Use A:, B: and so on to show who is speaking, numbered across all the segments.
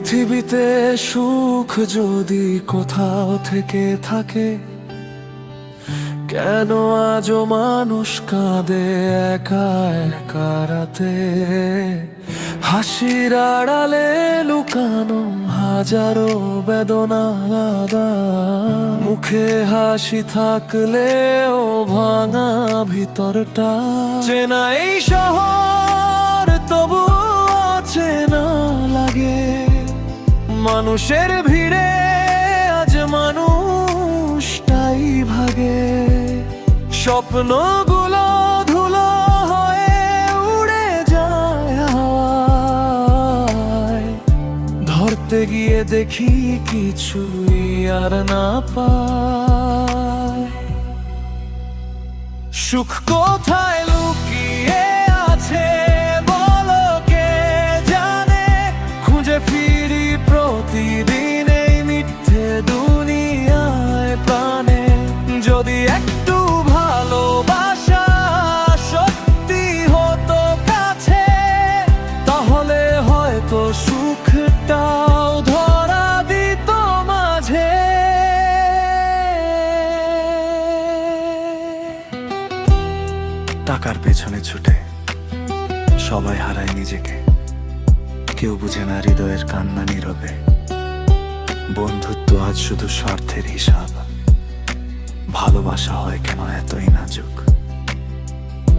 A: পৃথিবীতে সুখ যদি কোথাও থেকে থাকে, কেন আজও মানুষ কাঁদে একা একা রাতে? হাসির আড়ালে লুকানো হাজারো বেদনা আলাদা, মুখে হাসি থাকলেও ভাঙা ভিতরটা। চেনা এই শহর তবু চেনা লাগে, মানুষের ভিড়ে আজ মানুষটাই ভাগে। স্বপ্নগুলো ধুলো হয়ে উড়ে যায় হাওয়ায়, ধরতে গিয়ে দেখি কিছুই আর না পায়। সুখ কোথায় লুকিয়ে আছে বলো কে জানে? খুঁজে ফিরি প্রতিদিন এই মিথ্যে দুনিয়ায় প্রাণে। যদি একটু ভালোবাসা সত্যি হতো কাছে, তাহলে হয়তো সুখটাও ধরা দিত মাঝে। টাকার পেছনে ছুটে সবাই হারায় নিজেকে, কেউ বুঝে না হৃদয়ের কান্না নীরবে। বন্ধুত্ব আজ শুধু স্বার্থের হিসাব, ভালোবাসা হয় কেন এতই নাজুক?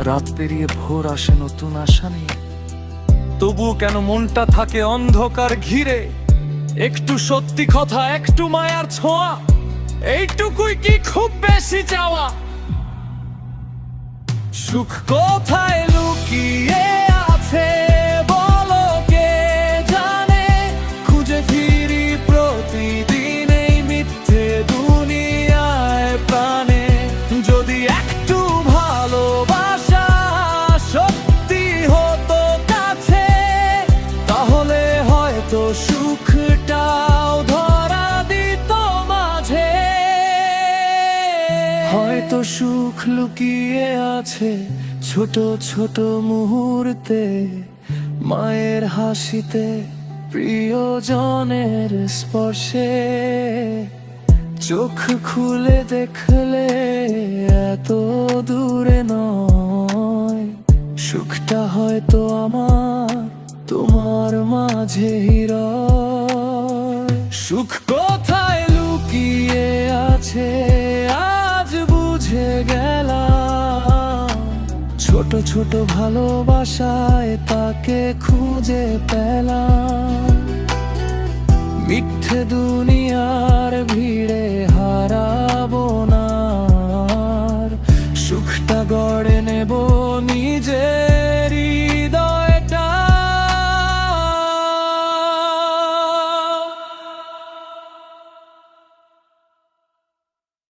A: রাত পেরিয়ে ভোর আসে নতুন আশা নিয়ে, তবুও কেন মনটা থাকে অন্ধকার ঘিরে? একটু সত্যি কথা, একটু মায়ার ছোঁয়া, এইটুকুই কি খুব বেশি চাওয়া? সুখ কোথায় লুকিয়ে আছে বলো কে জানে? খুঁজে ফিরি প্রতিদিন এই মিথ্যে দুনিয়ায় প্রাণে। যদি একটু ভালোবাসা সত্যি হতো কাছে, তাহলে হয়তো সুখটাও ধরা দিত মাঝে। হয়তো সুখ লুকিয়ে আছে ছোট ছোট মুহূর্তে, মায়ের হাসিতে, প্রিয়জনের স্পর্শে। চোখ খুলে দেখলে এত দূরে নয়, সুখটা হয়তো আমার তোমার মাঝে হৃদয়। সুখ কোথায় লুকিয়ে আছে আজ বুঝে গেলাম, ছোট ছোট ভালোবাসায় তাকে খুঁজে পেলাম। মিথ্যে দুনিয়ার